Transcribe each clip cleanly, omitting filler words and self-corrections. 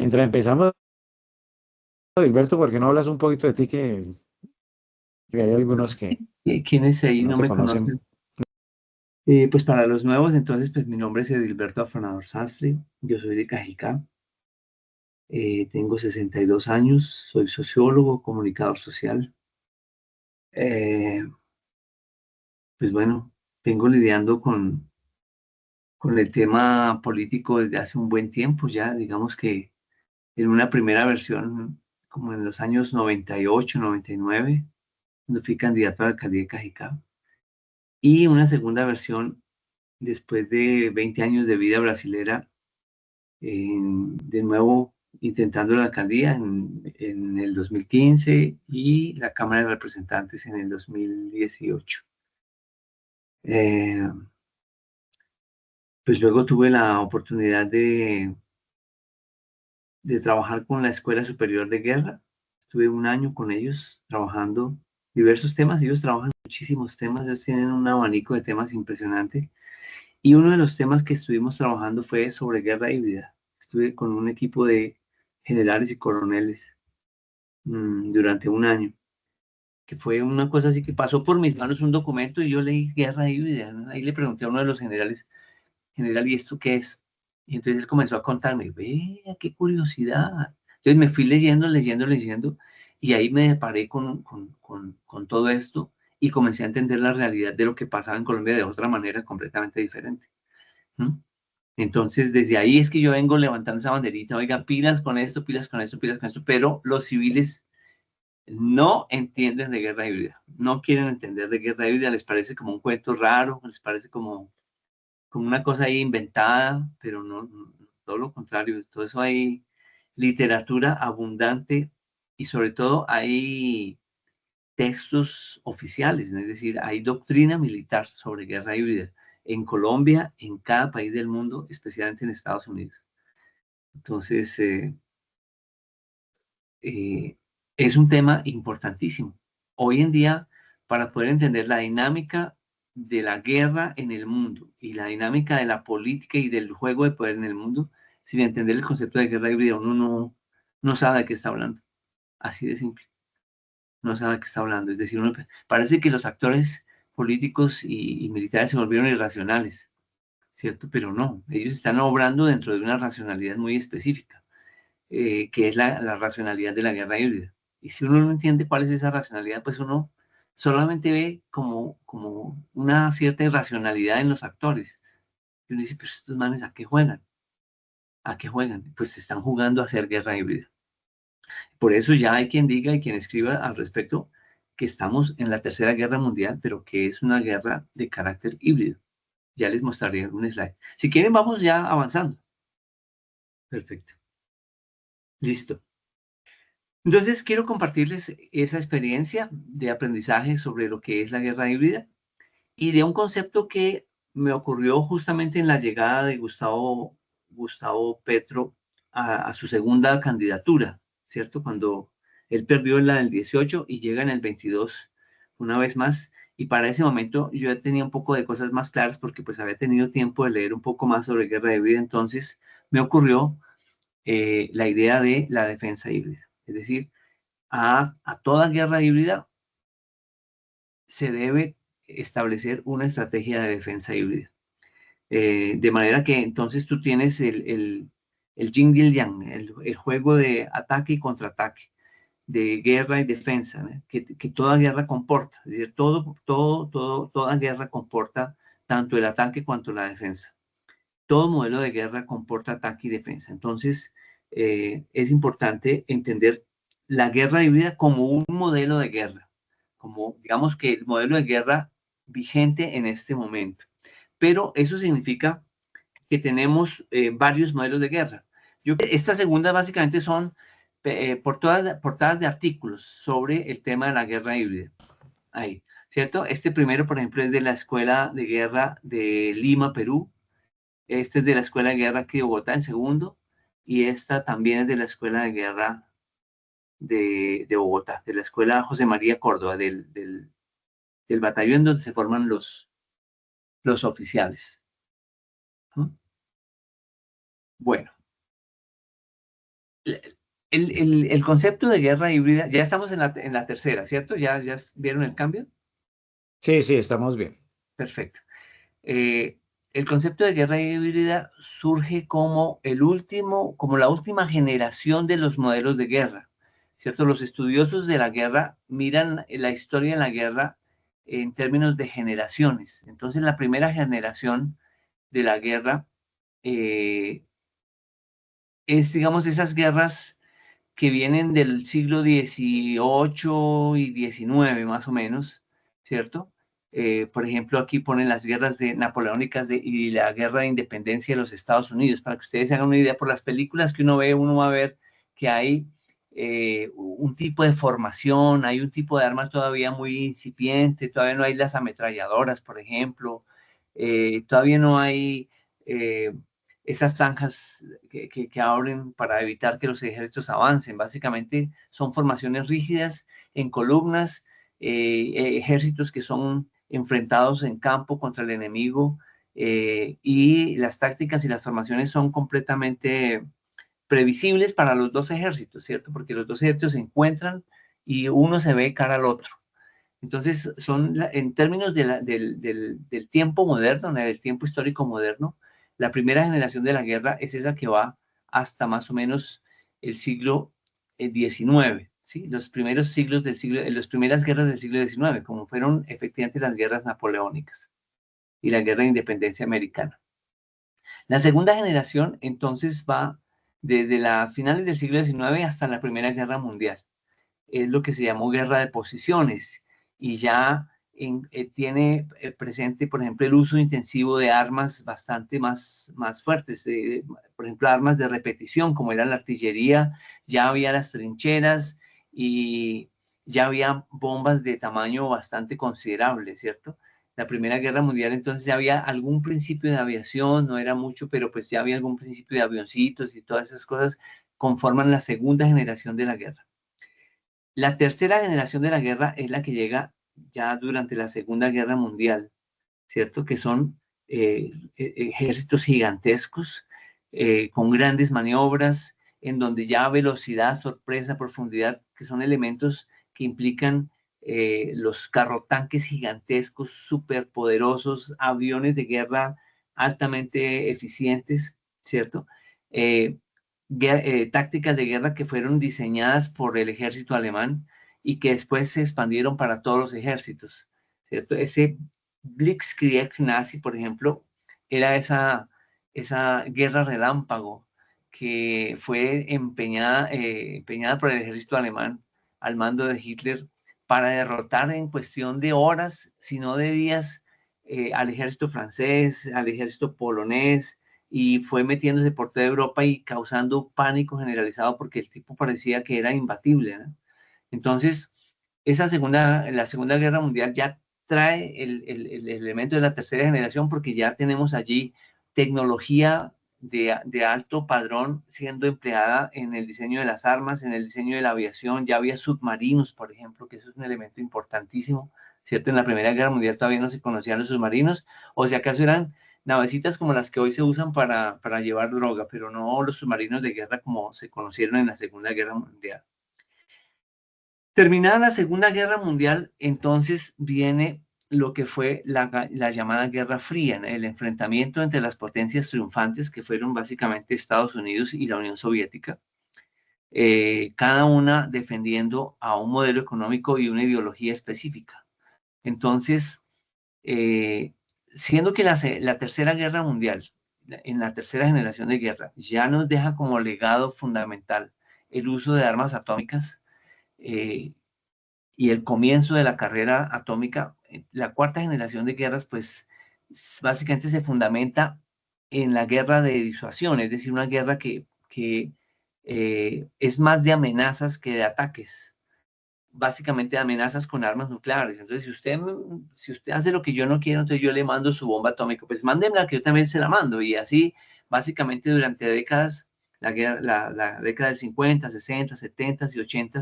Mientras empezamos, Gilberto, ¿por qué no hablas un poquito de ti que hay algunos ¿Quién es que ahí? no No te me conocen? conocen. Pues para los nuevos, entonces, pues mi nombre es Edilberto Afronador Sastre, yo soy de Cajicá, tengo 62 años, soy sociólogo, comunicador social. Eh, pues bueno, vengo lidiando con el tema político desde hace un buen tiempo ya, digamos que en una primera versión, como en los años 98, 99, cuando fui candidato a la alcaldía de Cajicá, y una segunda versión después de 20 años de vida brasilera, de nuevo intentando la alcaldía en el 2015 y la Cámara de Representantes en el 2018. Eh, pues luego tuve la oportunidad de trabajar con la Escuela Superior de Guerra. Estuve un año con ellos trabajando diversos temas. Ellos trabajan muchísimos temas, ellos tienen un abanico de temas impresionante. Y uno de los temas que estuvimos trabajando fue sobre guerra híbrida. Estuve con un equipo de generales y coroneles durante un año, que fue una cosa así que pasó por mis manos un documento y yo leí guerra híbrida, ¿no? Ahí le pregunté a uno de los generales, general, ¿y esto qué es? Y entonces él comenzó a contarme, vea, qué curiosidad. Entonces me fui leyendo, y ahí me deparé con todo esto y comencé a entender la realidad de lo que pasaba en Colombia de otra manera completamente diferente. ¿Mm? Entonces, desde ahí es que yo vengo levantando esa banderita, oiga, pilas con esto, pilas con esto, pilas con esto, pero los civiles no entienden de guerra híbrida, no quieren entender de guerra híbrida, les parece como un cuento raro, les parece como una cosa ahí inventada, pero no, todo lo contrario, todo eso hay literatura abundante y sobre todo hay textos oficiales, ¿no? Es decir, hay doctrina militar sobre guerra híbrida en Colombia, en cada país del mundo, especialmente en Estados Unidos. Entonces, eh, es un tema importantísimo. Hoy en día, para poder entender la dinámica de la guerra en el mundo y la dinámica de la política y del juego de poder en el mundo, sin entender el concepto de guerra híbrida, uno no sabe de qué está hablando. Así de simple. No sabe de qué está hablando. Es decir, parece que los actores políticos y militares se volvieron irracionales, ¿cierto? Pero no, ellos están obrando dentro de una racionalidad muy específica, que es la racionalidad de la guerra híbrida. Y si uno no entiende cuál es esa racionalidad, pues uno solamente ve como una cierta irracionalidad en los actores. Y uno dice, pero estos manes, ¿a qué juegan? ¿A qué juegan? Pues están jugando a hacer guerra híbrida. Por eso ya hay quien diga y quien escriba al respecto que estamos en la Tercera Guerra Mundial, pero que es una guerra de carácter híbrido. Ya les mostraré un slide. Si quieren, vamos ya avanzando. Perfecto. Listo. Entonces, quiero compartirles esa experiencia de aprendizaje sobre lo que es la guerra híbrida y de un concepto que me ocurrió justamente en la llegada de Gustavo Petro a su segunda candidatura, ¿cierto? Cuando él perdió en la del 18 y llega en el 22 una vez más. Y para ese momento yo ya tenía un poco de cosas más claras porque pues había tenido tiempo de leer un poco más sobre guerra híbrida. Entonces me ocurrió la idea de la defensa híbrida. Es decir, a toda guerra híbrida se debe establecer una estrategia de defensa híbrida. De manera que entonces tú tienes el yin y el yang, el juego de ataque y contraataque, de guerra y defensa, ¿no? Que toda guerra comporta. Es decir, toda guerra comporta tanto el ataque cuanto la defensa. Todo modelo de guerra comporta ataque y defensa. Entonces, es importante entender la guerra híbrida como un modelo de guerra, como digamos que el modelo de guerra vigente en este momento. Pero eso significa que tenemos varios modelos de guerra. Esta segunda básicamente son portadas de artículos sobre el tema de la guerra híbrida. Ahí, ¿cierto? Este primero, por ejemplo, es de la Escuela de Guerra de Lima, Perú. Este es de la Escuela de Guerra aquí de Bogotá, en segundo. Y esta también es de la Escuela de Guerra de Bogotá, de la Escuela José María Córdoba, del batallón donde se forman los oficiales. ¿Mm? Bueno, El concepto de guerra híbrida, ya estamos en la tercera, ¿cierto? ¿Ya vieron el cambio? Sí, sí, estamos bien. Perfecto. Eh, el concepto de guerra híbrida surge como como la última generación de los modelos de guerra, ¿cierto? Los estudiosos de la guerra miran la historia de la guerra en términos de generaciones. Entonces, la primera generación de la guerra eh, es, digamos, esas guerras que vienen del siglo XVIII y XIX, más o menos, ¿cierto? Por ejemplo, aquí ponen las guerras napoleónicas y la guerra de independencia de los Estados Unidos. Para que ustedes se hagan una idea, por las películas que uno ve, uno va a ver que hay un tipo de formación, hay un tipo de arma todavía muy incipiente, todavía no hay las ametralladoras, por ejemplo, todavía no hay esas zanjas que abren para evitar que los ejércitos avancen. Básicamente son formaciones rígidas en columnas, ejércitos que son enfrentados en campo contra el enemigo y las tácticas y las formaciones son completamente previsibles para los dos ejércitos, ¿cierto? Porque los dos ejércitos se encuentran y uno se ve cara al otro. Entonces, en términos del tiempo moderno, ¿no? Del tiempo histórico moderno, la primera generación de la guerra es esa que va hasta más o menos el siglo XIX, ¿sí? Los primeros siglos del siglo, las primeras guerras del siglo XIX, como fueron efectivamente las guerras napoleónicas y la guerra de independencia americana. La segunda generación, entonces, va desde las finales del siglo XIX hasta la Primera Guerra Mundial. Es lo que se llamó guerra de posiciones y ya tiene presente, por ejemplo, el uso intensivo de armas bastante más fuertes, por ejemplo, armas de repetición, como era la artillería, ya había las trincheras y ya había bombas de tamaño bastante considerable, ¿cierto? La Primera Guerra Mundial, entonces ya había algún principio de aviación, no era mucho, pero pues ya había algún principio de avioncitos y todas esas cosas conforman la segunda generación de la guerra. La tercera generación de la guerra es la que llega ya durante la Segunda Guerra Mundial, ¿cierto? Que son ejércitos gigantescos, con grandes maniobras, en donde ya velocidad, sorpresa, profundidad, que son elementos que implican los carrotanques gigantescos, superpoderosos, aviones de guerra altamente eficientes, ¿cierto? Eh, tácticas de guerra que fueron diseñadas por el ejército alemán y que después se expandieron para todos los ejércitos, ¿cierto? Ese Blitzkrieg nazi, por ejemplo, era esa guerra relámpago que fue empeñada por el ejército alemán al mando de Hitler para derrotar en cuestión de horas, si no de días, al ejército francés, al ejército polonés, y fue metiéndose por toda Europa y causando pánico generalizado porque el tipo parecía que era imbatible, ¿no? Entonces, la Segunda Guerra Mundial ya trae el elemento de la tercera generación porque ya tenemos allí tecnología de alto padrón siendo empleada en el diseño de las armas, en el diseño de la aviación. Ya había submarinos, por ejemplo, que eso es un elemento importantísimo, ¿cierto? En la Primera Guerra Mundial todavía no se conocían los submarinos, o si acaso eran navecitas como las que hoy se usan para llevar droga, pero no los submarinos de guerra como se conocieron en la Segunda Guerra Mundial. Terminada la Segunda Guerra Mundial, entonces viene lo que fue la llamada Guerra Fría, ¿no? El enfrentamiento entre las potencias triunfantes, que fueron básicamente Estados Unidos y la Unión Soviética, cada una defendiendo a un modelo económico y una ideología específica. Entonces, eh, siendo que la Tercera Guerra Mundial, en la tercera generación de guerra, ya nos deja como legado fundamental el uso de armas atómicas, eh, y el comienzo de la carrera atómica, la cuarta generación de guerras, pues básicamente se fundamenta en la guerra de disuasión, es decir, una guerra que es más de amenazas que de ataques, básicamente de amenazas con armas nucleares. Entonces, si usted hace lo que yo no quiero, entonces yo le mando su bomba atómica, pues mándenla que yo también se la mando. Y así, básicamente durante décadas, la década del 50, 60, 70 y 80,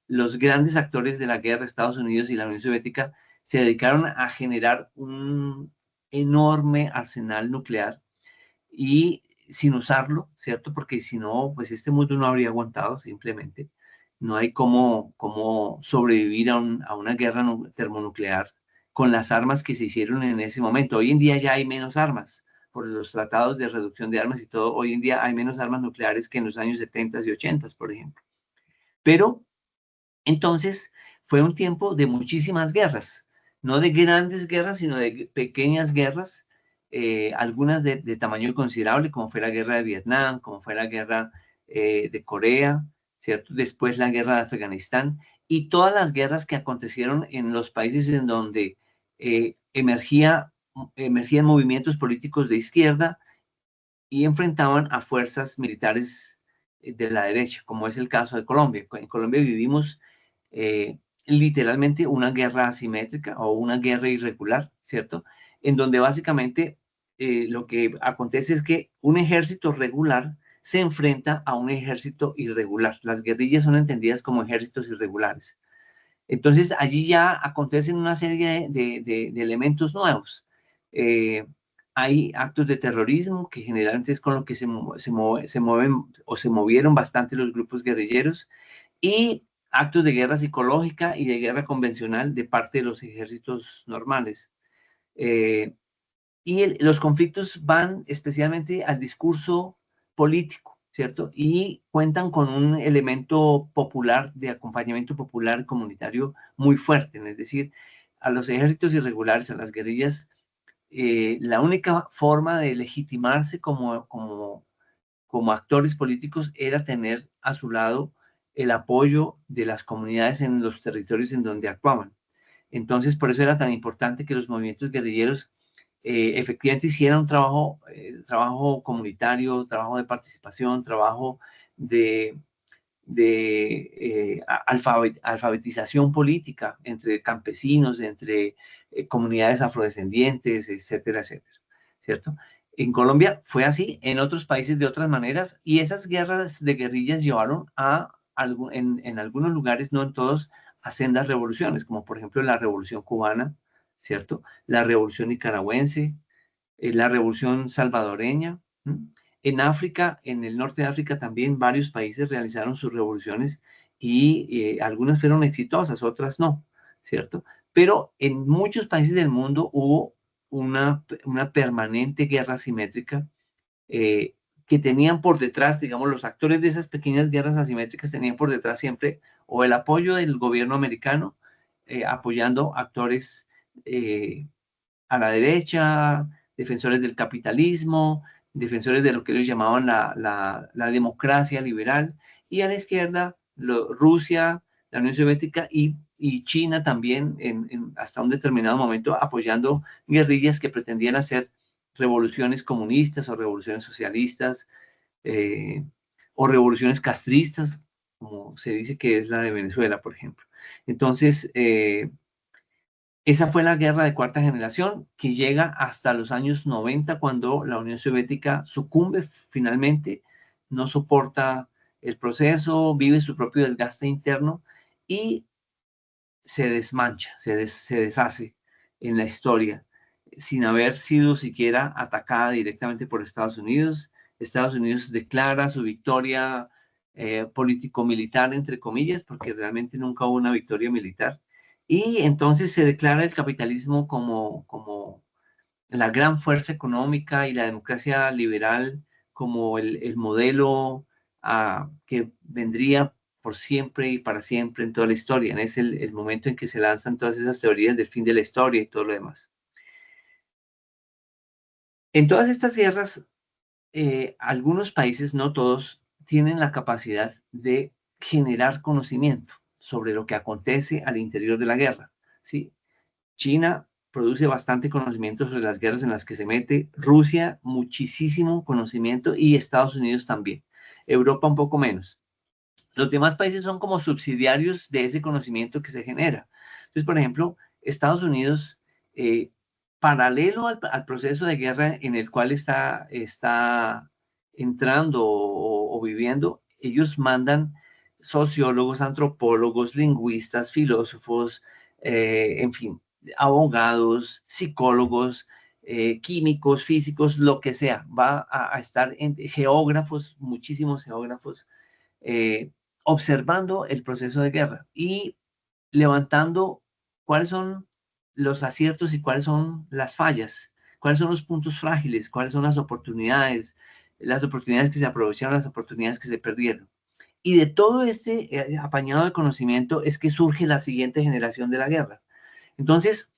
los grandes actores de la guerra, Estados Unidos y la Unión Soviética, se dedicaron a generar un enorme arsenal nuclear y sin usarlo, ¿cierto? Porque si no, pues este mundo no habría aguantado simplemente. No hay cómo sobrevivir a una guerra termonuclear con las armas que se hicieron en ese momento. Hoy en día ya hay menos armas por los tratados de reducción de armas y todo. Hoy en día hay menos armas nucleares que en los años 70 y 80, por ejemplo. Pero entonces fue un tiempo de muchísimas guerras, no de grandes guerras, sino de pequeñas guerras, algunas de tamaño considerable, como fue la guerra de Vietnam, como fue la guerra de Corea, ¿cierto? Después la guerra de Afganistán y todas las guerras que acontecieron en los países en donde emergían movimientos políticos de izquierda y enfrentaban a fuerzas militares de la derecha, como es el caso de Colombia. En Colombia vivimos eh, literalmente una guerra asimétrica o una guerra irregular, ¿cierto? En donde básicamente lo que acontece es que un ejército regular se enfrenta a un ejército irregular. Las guerrillas son entendidas como ejércitos irregulares. Entonces, allí ya acontecen una serie de elementos nuevos. Eh, Hay actos de terrorismo, que generalmente es con lo que se mueven o se movieron bastante los grupos guerrilleros, y actos de guerra psicológica y de guerra convencional de parte de los ejércitos normales. Eh, los conflictos van especialmente al discurso político, ¿cierto? Y cuentan con un elemento popular, de acompañamiento popular comunitario muy fuerte, es decir, a los ejércitos irregulares, a las guerrillas, la única forma de legitimarse como actores políticos era tener a su lado el apoyo de las comunidades en los territorios en donde actuaban. Entonces, por eso era tan importante que los movimientos guerrilleros efectivamente hicieran un trabajo comunitario, trabajo de participación, trabajo de, alfabetización política entre campesinos, entre comunidades afrodescendientes, etcétera, etcétera, ¿cierto? En Colombia fue así, en otros países de otras maneras, y esas guerras de guerrillas llevaron en algunos lugares, no en todos, a sendas revoluciones, como por ejemplo la Revolución Cubana, ¿cierto? La Revolución Nicaragüense, la Revolución Salvadoreña. En África, en el norte de África también varios países realizaron sus revoluciones y algunas fueron exitosas, otras no, ¿cierto? Pero en muchos países del mundo hubo una permanente guerra asimétrica que tenían por detrás, digamos, los actores de esas pequeñas guerras asimétricas tenían por detrás siempre o el apoyo del gobierno americano, apoyando actores eh, a la derecha, defensores del capitalismo, defensores de lo que ellos llamaban la democracia liberal, y a la izquierda Rusia, la Unión Soviética y China también hasta un determinado momento apoyando guerrillas que pretendían hacer revoluciones comunistas o revoluciones socialistas eh, o revoluciones castristas, como se dice que es la de Venezuela, por ejemplo. Entonces, esa fue la guerra de cuarta generación que llega hasta los años 90 cuando la Unión Soviética sucumbe finalmente, no soporta el proceso, vive su propio desgaste interno y se desmancha, se deshace en la historia sin haber sido siquiera atacada directamente por Estados Unidos. Estados Unidos declara su victoria político-militar, entre comillas, porque realmente nunca hubo una victoria militar. Y entonces se declara el capitalismo como la gran fuerza económica y la democracia liberal como el modelo que vendría por siempre y para siempre en toda la historia. Es el momento en que se lanzan todas esas teorías del fin de la historia y todo lo demás. En todas estas guerras, algunos países, no todos, tienen la capacidad de generar conocimiento sobre lo que acontece al interior de la guerra. ¿Sí? China produce bastante conocimiento sobre las guerras en las que se mete, Rusia muchísimo conocimiento y Estados Unidos también, Europa un poco menos. Los demás países son como subsidiarios de ese conocimiento que se genera. Entonces, por ejemplo, Estados Unidos, eh, paralelo al proceso de guerra en el cual está entrando o viviendo, ellos mandan sociólogos, antropólogos, lingüistas, filósofos, en fin, abogados, psicólogos, químicos, físicos, lo que sea. Va a estar en geógrafos, muchísimos geógrafos, eh, observando el proceso de guerra y levantando cuáles son los aciertos y cuáles son las fallas, cuáles son los puntos frágiles, cuáles son las oportunidades que se aprovecharon, las oportunidades que se perdieron. Y de todo este apañado de conocimiento es que surge la siguiente generación de la guerra. Entonces,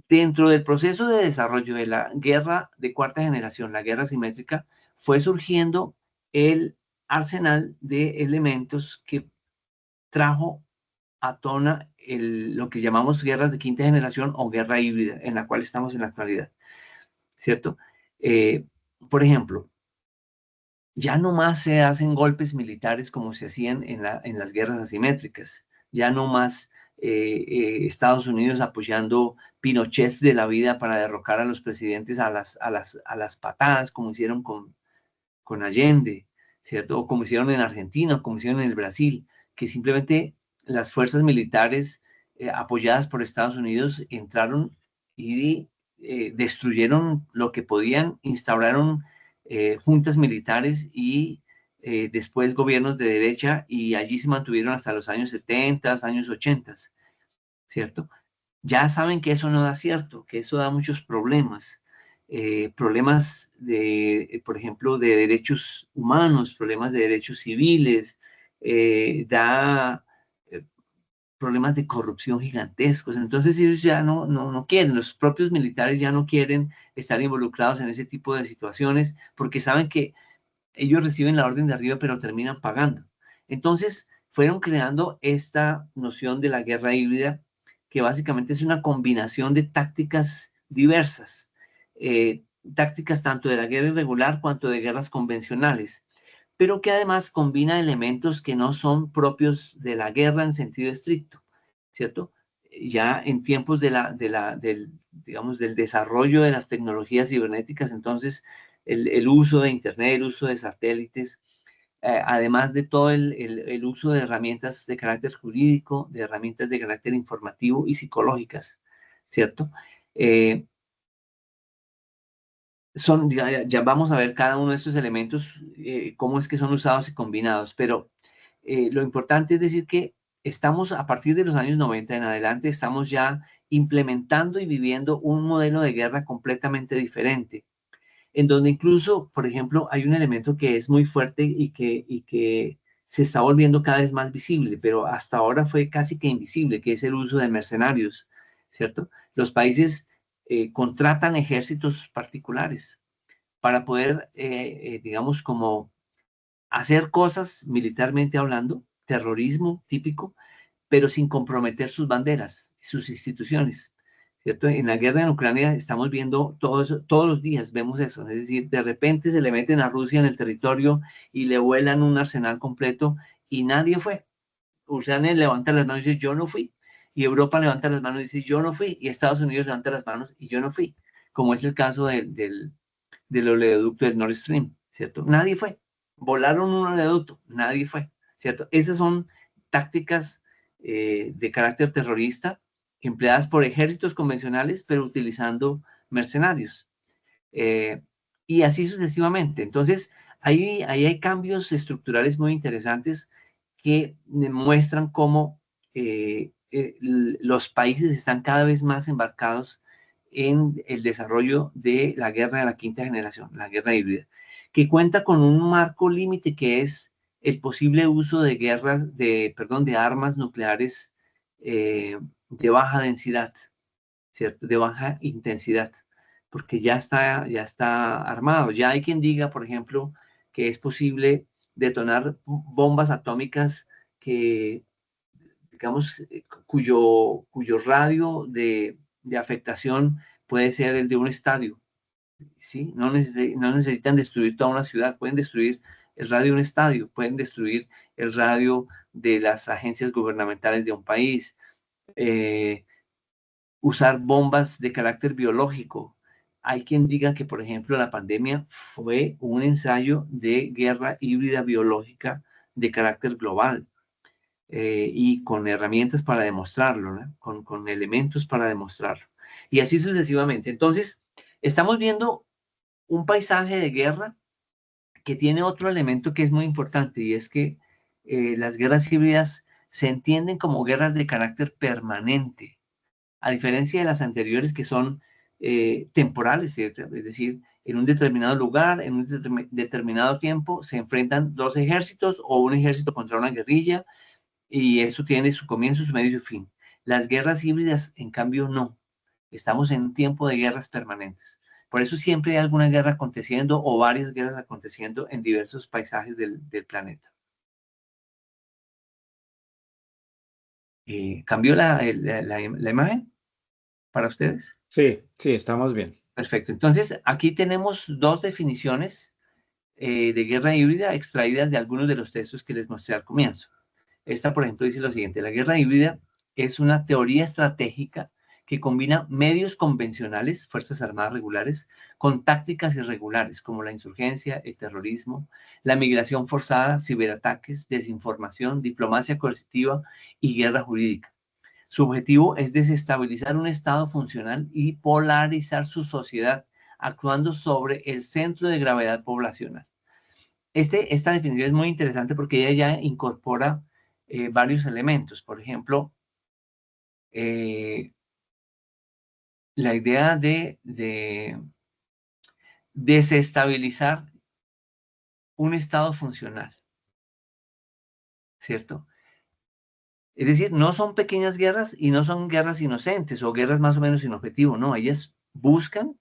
dentro del proceso de desarrollo de la guerra de cuarta generación, la guerra simétrica, fue surgiendo el arsenal de elementos que trajo a tona lo que llamamos guerras de quinta generación o guerra híbrida, en la cual estamos en la actualidad, ¿cierto? Eh, por ejemplo, ya no más se hacen golpes militares como se hacían en las guerras asimétricas, ya no más Estados Unidos apoyando Pinochet de la vida para derrocar a los presidentes a las patadas, como hicieron con Allende, ¿cierto? O como hicieron en Argentina, o como hicieron en el Brasil, que simplemente las fuerzas militares apoyadas por Estados Unidos entraron y destruyeron lo que podían, instauraron juntas militares y después gobiernos de derecha y allí se mantuvieron hasta los años 70, años 80, ¿cierto? Ya saben que eso no da cierto, que eso da muchos problemas, problemas de, por ejemplo, de derechos humanos, problemas de derechos civiles, da problemas de corrupción gigantescos. Entonces ellos ya no quieren, los propios militares ya no quieren estar involucrados en ese tipo de situaciones porque saben que ellos reciben la orden de arriba, pero terminan pagando. Entonces, fueron creando esta noción de la guerra híbrida, que básicamente es una combinación de tácticas diversas, tácticas tanto de la guerra irregular cuanto de guerras convencionales, pero que además combina elementos que no son propios de la guerra en sentido estricto, ¿cierto? Ya en tiempos digamos, del desarrollo de las tecnologías cibernéticas, entonces el uso de Internet, el uso de satélites, además de todo el uso de herramientas de carácter jurídico, de herramientas de carácter informativo y psicológicas, ¿cierto? Eh, ya vamos a ver cada uno de estos elementos, cómo es que son usados y combinados, pero lo importante es decir que estamos a partir de los años 90 en adelante, estamos ya implementando y viviendo un modelo de guerra completamente diferente, en donde incluso, por ejemplo, hay un elemento que es muy fuerte y que se está volviendo cada vez más visible, pero hasta ahora fue casi que invisible, que es el uso de mercenarios, ¿cierto? Los países contratan ejércitos particulares para poder, digamos, como hacer cosas militarmente hablando, terrorismo típico, pero sin comprometer sus banderas, sus instituciones, ¿cierto? En la guerra en Ucrania estamos viendo todo eso, todos los días vemos eso, es decir, de repente se le meten a Rusia en el territorio y le vuelan un arsenal completo y nadie fue. Ucrania levanta las manos y dice, yo no fui. Y Europa levanta las manos y dice, yo no fui. Y Estados Unidos levanta las manos y yo no fui. Como es el caso del oleoducto del Nord Stream, ¿cierto? Nadie fue. Volaron un oleoducto, nadie fue, ¿cierto? Esas son tácticas de carácter terrorista empleadas por ejércitos convencionales, pero utilizando mercenarios. Eh, y así sucesivamente. Entonces, ahí hay cambios estructurales muy interesantes que demuestran cómo los países están cada vez más embarcados en el desarrollo de la guerra de la quinta generación, la guerra híbrida, que cuenta con un marco límite que es el posible uso de perdón, de armas nucleares de baja densidad, ¿cierto? De baja intensidad, porque ya está armado. Ya hay quien diga, por ejemplo, que es posible detonar bombas atómicas que, digamos, cuyo radio de afectación puede ser el de un estadio, ¿sí? No necesitan destruir toda una ciudad, pueden destruir el radio de un estadio, pueden destruir el radio de las agencias gubernamentales de un país, eh, usar bombas de carácter biológico. Hay quien diga que, por ejemplo, la pandemia fue un ensayo de guerra híbrida biológica de carácter global y con herramientas para demostrarlo, ¿no? Con elementos para demostrarlo. Y así sucesivamente. Entonces, Estamos viendo un paisaje de guerra que tiene otro elemento que es muy importante, y es que las guerras híbridas se entienden como guerras de carácter permanente, a diferencia de las anteriores que son temporales, ¿cierto? Es decir, en un determinado lugar, en un determinado tiempo, se enfrentan dos ejércitos o un ejército contra una guerrilla, y eso tiene su comienzo, su medio y su fin. Las guerras híbridas, en cambio, no. Estamos en tiempo de guerras permanentes. Por eso siempre hay alguna guerra aconteciendo o varias guerras aconteciendo en diversos paisajes del planeta. ¿Cambió la imagen para ustedes? Sí, sí, estamos bien. Perfecto. Entonces, aquí tenemos dos definiciones de guerra híbrida extraídas de algunos de los textos que les mostré al comienzo. Esta, por ejemplo, dice lo siguiente: la guerra híbrida es una teoría estratégica que combina medios convencionales, fuerzas armadas regulares, con tácticas irregulares, como la insurgencia, el terrorismo, la migración forzada, ciberataques, desinformación, diplomacia coercitiva y guerra jurídica. Su objetivo es desestabilizar un Estado funcional y polarizar su sociedad, actuando sobre el centro de gravedad poblacional. Esta definición es muy interesante porque ella ya incorpora varios elementos. Por ejemplo, eh, la idea de desestabilizar un Estado funcional, ¿cierto? Es decir, no son pequeñas guerras y no son guerras inocentes o guerras más o menos sin objetivo, no, ellas buscan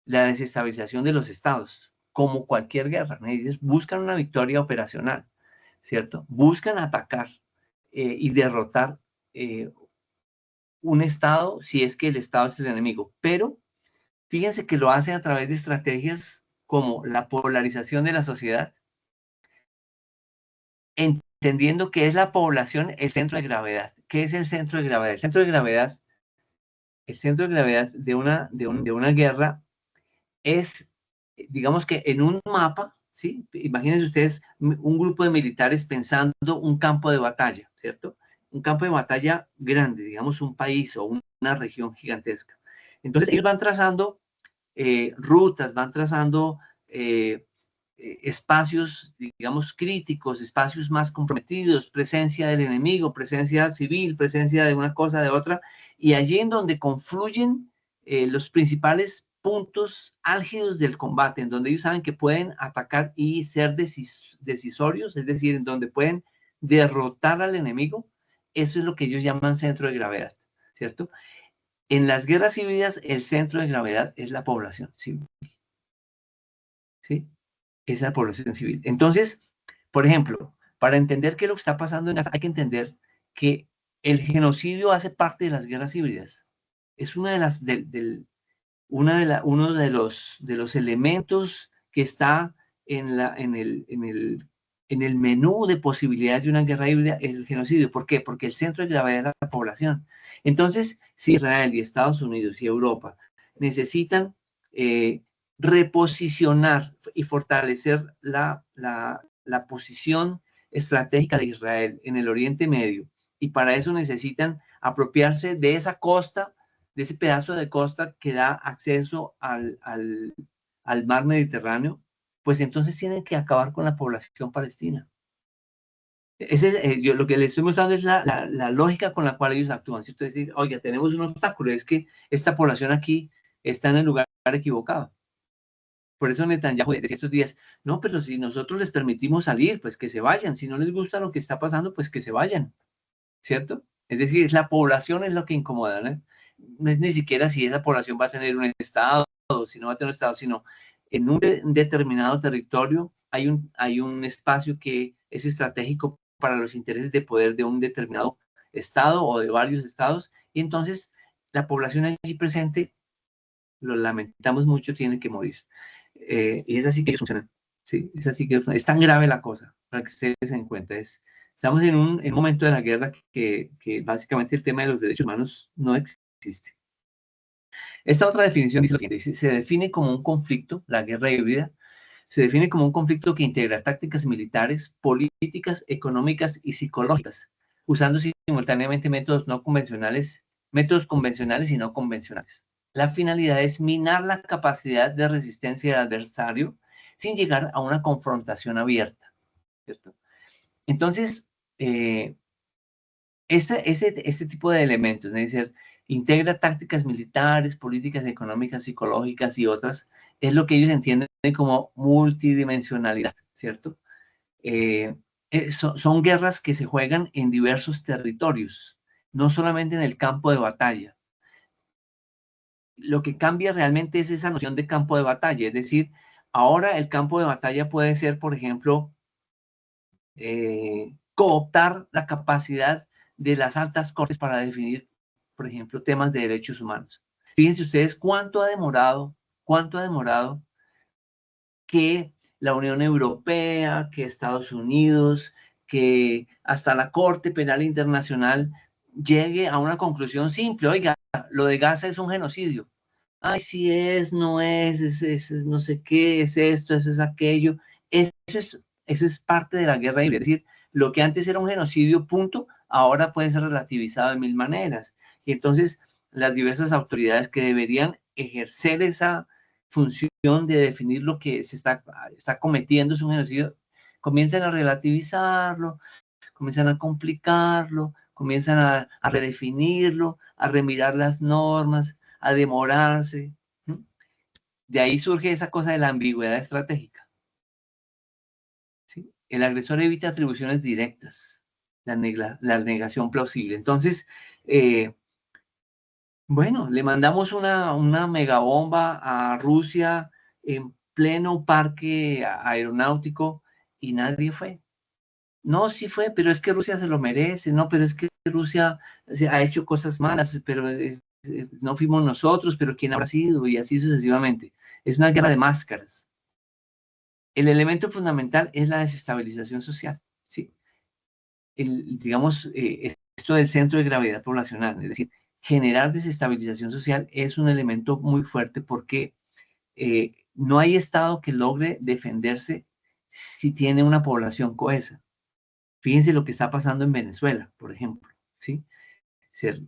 la desestabilización de los estados, como cualquier guerra, ¿no? Ellas buscan una victoria operacional, ¿cierto? Buscan atacar y derrotar eh, un estado si es que el estado es el enemigo, pero fíjense que lo hace a través de estrategias como la polarización de la sociedad, entendiendo que es la población el centro de gravedad. ¿Qué es el centro de gravedad? El centro de gravedad de una guerra es, digamos que en un mapa, ¿sí? Imagínense ustedes un grupo de militares pensando un campo de batalla, ¿cierto? Un campo de batalla grande, digamos un país o una región gigantesca. Entonces ellos van trazando rutas, van trazando espacios, digamos, críticos, espacios más comprometidos, presencia del enemigo, presencia civil, presencia de una cosa, de otra, y allí en donde confluyen los principales puntos álgidos del combate, en donde ellos saben que pueden atacar y ser decisorios, es decir, en donde pueden derrotar al enemigo. Eso es lo que ellos llaman centro de gravedad, ¿cierto? En las guerras civiles, el centro de gravedad es la población civil, ¿sí? Es la población civil. Entonces, por ejemplo, para entender qué es lo que está pasando en Gaza, hay que entender que el genocidio hace parte de las guerras híbridas. Es una de las, uno de los elementos que está en el menú de posibilidades de una guerra híbrida, es el genocidio. ¿Por qué? Porque el centro de gravedad es la población. Entonces, si Israel y Estados Unidos y Europa necesitan eh, reposicionar y fortalecer la posición estratégica de Israel en el Oriente Medio, y para eso necesitan apropiarse de esa costa, de ese pedazo de costa que da acceso al mar Mediterráneo, pues entonces tienen que acabar con la población palestina. Yo lo que les estoy mostrando es la lógica con la cual ellos actúan, ¿cierto? Es decir, oye, tenemos un obstáculo, es que esta población aquí está en el lugar equivocado. Por eso Netanyahu decía estos días, no, pero si nosotros les permitimos salir, pues que se vayan. Si no les gusta lo que está pasando, pues que se vayan, ¿cierto? Es decir, la población es lo que incomoda, ¿no? No es ni siquiera si esa población va a tener un estado o si no va a tener un estado, sino en un determinado territorio hay un espacio que es estratégico para los intereses de poder de un determinado estado o de varios estados, y entonces la población allí presente, lo lamentamos mucho, tiene que morir. Y es así que funciona. Sí, es así que es tan grave la cosa, para que ustedes se den cuenta. Estamos en un momento de la guerra que básicamente el tema de los derechos humanos no existe. Esta otra definición dice lo siguiente: se define como un conflicto, la guerra híbrida, se define como un conflicto que integra tácticas militares, políticas, económicas y psicológicas, usando simultáneamente métodos convencionales y no convencionales. La finalidad es minar la capacidad de resistencia del adversario sin llegar a una confrontación abierta, ¿cierto? Entonces, eh, este tipo de elementos, es decir, integra tácticas militares, políticas económicas, psicológicas y otras, es lo que ellos entienden como multidimensionalidad, ¿cierto? Eh, son guerras que se juegan en diversos territorios, no solamente en el campo de batalla. Lo que cambia realmente es esa noción de campo de batalla, es decir, ahora el campo de batalla puede ser, por ejemplo, cooptar la capacidad de las altas cortes para definir, por ejemplo, temas de derechos humanos. Fíjense ustedes cuánto ha demorado que la Unión Europea, que Estados Unidos, que hasta la Corte Penal Internacional llegue a una conclusión simple. Oiga, lo de Gaza es un genocidio. Ay, si es, no es no sé qué, es esto, es aquello. Eso es parte de la guerra híbrida. Es decir, lo que antes era un genocidio, punto, ahora puede ser relativizado de mil maneras. Y entonces las diversas autoridades que deberían ejercer esa función de definir lo que se está cometiendo es un genocidio, comienzan a relativizarlo, comienzan a complicarlo, comienzan a redefinirlo, a remirar las normas, a demorarse. ¿Sí? De ahí surge esa cosa de la ambigüedad estratégica. ¿Sí? El agresor evita atribuciones directas, la negación plausible. Entonces, eh, bueno, le mandamos una megabomba a Rusia en pleno parque aeronáutico y nadie fue. No, sí fue, pero es que Rusia se lo merece, no, pero es que Rusia ha hecho cosas malas, pero no fuimos nosotros, pero ¿quién habrá sido? Y así sucesivamente. Es una guerra de máscaras. El elemento fundamental es la desestabilización social, ¿sí? Digamos, esto del centro de gravedad poblacional, es decir, generar desestabilización social es un elemento muy fuerte porque no hay Estado que logre defenderse si tiene una población cohesa. Fíjense lo que está pasando en Venezuela, por ejemplo, ¿sí?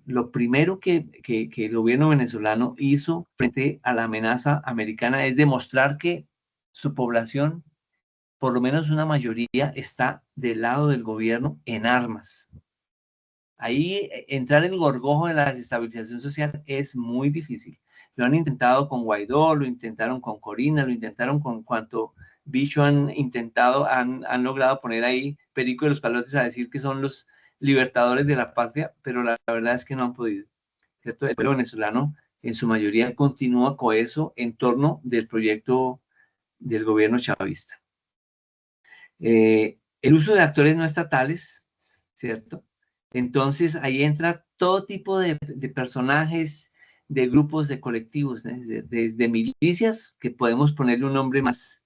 Lo primero que el gobierno venezolano hizo frente a la amenaza americana es demostrar que su población, por lo menos una mayoría, está del lado del gobierno en armas. Ahí entrar en el gorgojo de la desestabilización social es muy difícil. Lo han intentado con Guaidó, lo intentaron con Corina, lo intentaron con cuanto bicho han intentado, han logrado poner ahí Perico de los Palotes a decir que son los libertadores de la patria, pero la verdad es que no han podido. ¿Cierto? El pueblo venezolano en su mayoría continúa coheso en torno del proyecto del gobierno chavista. El uso de actores no estatales, ¿cierto? Entonces ahí entra todo tipo de personajes, de grupos, de colectivos, ¿eh? Desde milicias, que podemos ponerle un nombre más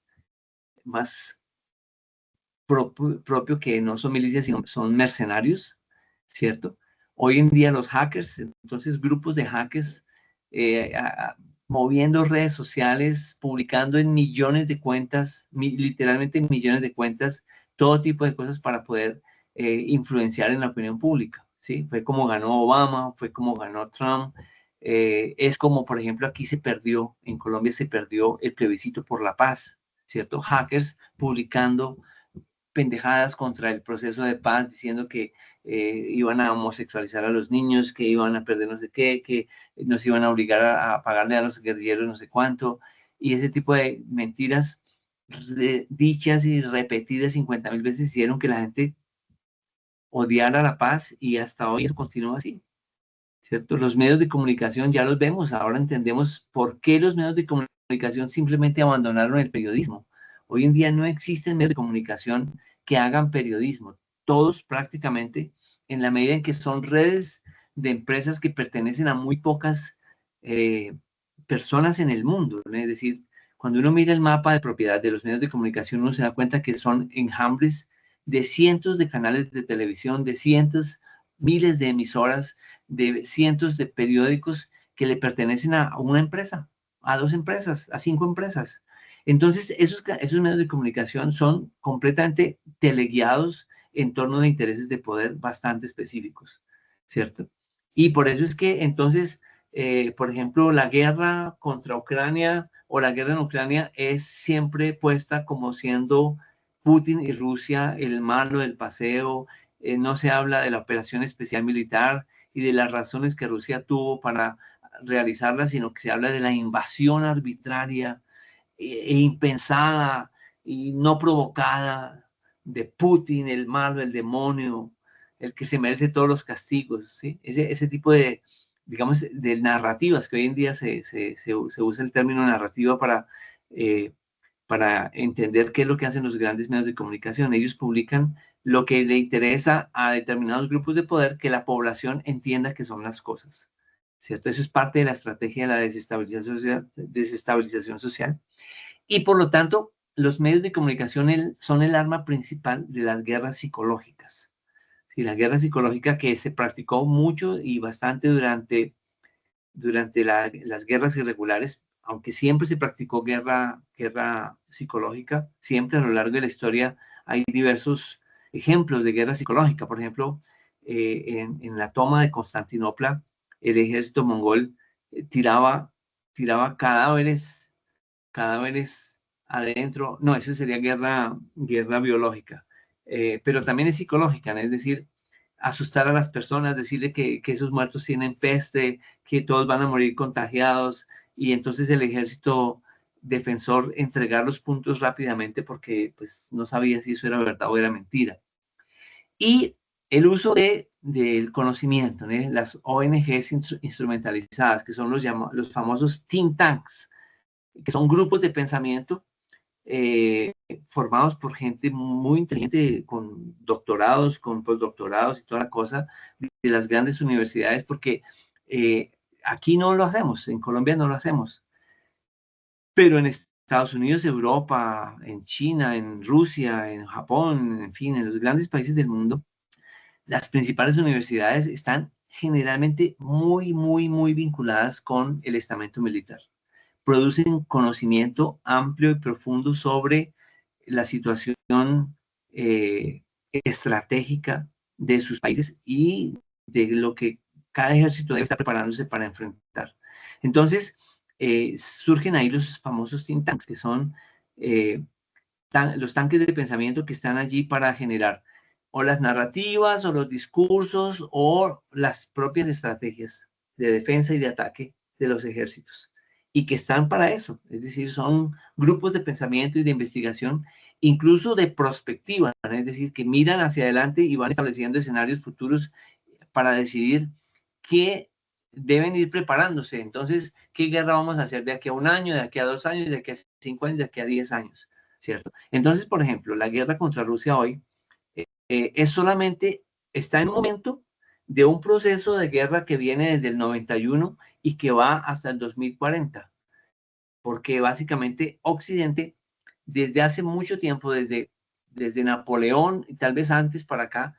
propio, que no son milicias, sino son mercenarios, ¿cierto? Hoy en día los hackers, entonces grupos de hackers eh, a, a, moviendo redes sociales, publicando en millones de cuentas, literalmente en millones de cuentas, todo tipo de cosas para poder influenciar en la opinión pública, ¿sí? Fue como ganó Obama, fue como ganó Trump, es como, por ejemplo, aquí se perdió, en Colombia se perdió el plebiscito por la paz, ¿cierto? Hackers publicando pendejadas contra el proceso de paz, diciendo que iban a homosexualizar a los niños, que iban a perder no sé qué, que nos iban a obligar a pagarle a los guerrilleros no sé cuánto, y ese tipo de mentiras dichas y repetidas 50.000 veces hicieron que la gente odiara la paz y hasta hoy eso continúa así, ¿cierto? Los medios de comunicación ya los vemos, ahora entendemos por qué los medios de comunicación simplemente abandonaron el periodismo. Hoy en día no existen medios de comunicación que hagan periodismo. Todos prácticamente, en la medida en que son redes de empresas que pertenecen a muy pocas eh, personas en el mundo, ¿no? Es decir, cuando uno mira el mapa de propiedad de los medios de comunicación, uno se da cuenta que son enjambres de cientos de canales de televisión, de cientos, miles de emisoras, de cientos de periódicos que le pertenecen a una empresa, a dos empresas, a cinco empresas. Entonces, esos medios de comunicación son completamente teleguiados en torno de intereses de poder bastante específicos, ¿cierto? Y por eso es que entonces por ejemplo, la guerra contra Ucrania o la guerra en Ucrania es siempre puesta como siendo Putin y Rusia el malo del paseo. No se habla de la operación especial militar y de las razones que Rusia tuvo para realizarla, sino que se habla de la invasión arbitraria e impensada y no provocada de Putin, el malo, el demonio, el que se merece todos los castigos, ¿sí? Ese tipo de, digamos, de narrativas, que hoy en día se usa el término narrativa para entender qué es lo que hacen los grandes medios de comunicación. Ellos publican lo que le interesa a determinados grupos de poder que la población entienda que son las cosas, ¿cierto? Eso es parte de la estrategia de la desestabilización social. Y por lo tanto, los medios de comunicación son el arma principal de las guerras psicológicas. Sí, la guerra psicológica que se practicó mucho y bastante durante las guerras irregulares, aunque siempre se practicó guerra psicológica, siempre a lo largo de la historia hay diversos ejemplos de guerra psicológica. Por ejemplo, en la toma de Constantinopla, el ejército mongol tiraba cadáveres adentro. No, eso sería guerra biológica. Pero también es psicológica, ¿no? Es decir, asustar a las personas, decirle que esos muertos tienen peste, que todos van a morir contagiados, y entonces el ejército defensor entregar los puntos rápidamente porque pues, no sabía si eso era verdad o era mentira. Y el uso del conocimiento, ¿no? Las ONGs instrumentalizadas, que son los famosos think tanks, que son grupos de pensamiento eh, formados por gente muy inteligente, con doctorados, con postdoctorados y toda la cosa, de las grandes universidades, porque aquí no lo hacemos, en Colombia no lo hacemos, pero en Estados Unidos, Europa, en China, en Rusia, en Japón, en fin, en los grandes países del mundo, las principales universidades están generalmente muy vinculadas con el estamento militar. Producen conocimiento amplio y profundo sobre la situación estratégica de sus países y de lo que cada ejército debe estar preparándose para enfrentar. Entonces, surgen ahí los famosos think tanks, que son eh, los tanques de pensamiento que están allí para generar o las narrativas o los discursos o las propias estrategias de defensa y de ataque de los ejércitos y que están para eso, es decir, son grupos de pensamiento y de investigación, incluso de prospectiva, ¿no? Es decir, que miran hacia adelante y van estableciendo escenarios futuros para decidir qué deben ir preparándose. Entonces, ¿qué guerra vamos a hacer de aquí a un año, de aquí a 2 años, de aquí a 5 años, de aquí a 10 años? ¿Cierto? Entonces, por ejemplo, la guerra contra Rusia hoy es solamente, está en un momento de un proceso de guerra que viene desde el 91 y que va hasta el 2040, porque básicamente Occidente, desde hace mucho tiempo, desde Napoleón y tal vez antes para acá,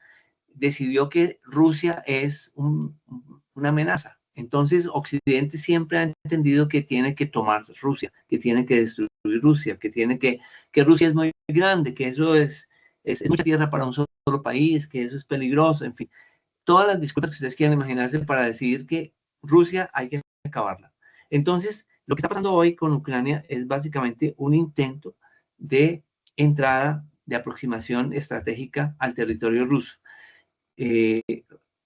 decidió que Rusia es una amenaza. Entonces, Occidente siempre ha entendido que tiene que tomar Rusia, que tiene que destruir Rusia, que Rusia es muy grande, que eso es mucha tierra para un solo país, que eso es peligroso, en fin. Todas las disculpas que ustedes quieran imaginarse para decidir que Rusia hay que acabarla. Entonces, lo que está pasando hoy con Ucrania es básicamente un intento de entrada, de aproximación estratégica al territorio ruso. Eh,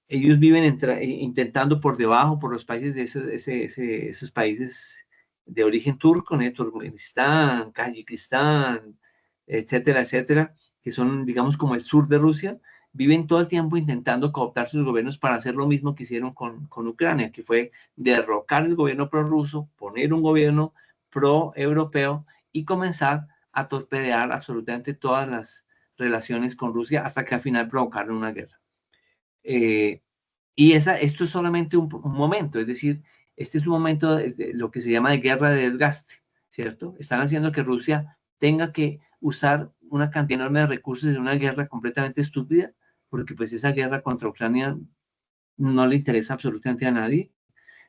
ellos viven intentando por debajo, por los países de esos países de origen turco, ¿no? Turkmenistán, Kazajistán, etcétera, etcétera, que son, digamos, como el sur de Rusia, viven todo el tiempo intentando cooptar sus gobiernos para hacer lo mismo que hicieron con Ucrania, que fue derrocar el gobierno prorruso, poner un gobierno pro-europeo y comenzar a torpedear absolutamente todas las relaciones con Rusia hasta que al final provocaron una guerra. Eh, esto es solamente un momento, es decir, este es un momento de lo que se llama de guerra de desgaste, ¿cierto? Están haciendo que Rusia tenga que usar una cantidad enorme de recursos en una guerra completamente estúpida, porque pues esa guerra contra Ucrania no le interesa absolutamente a nadie,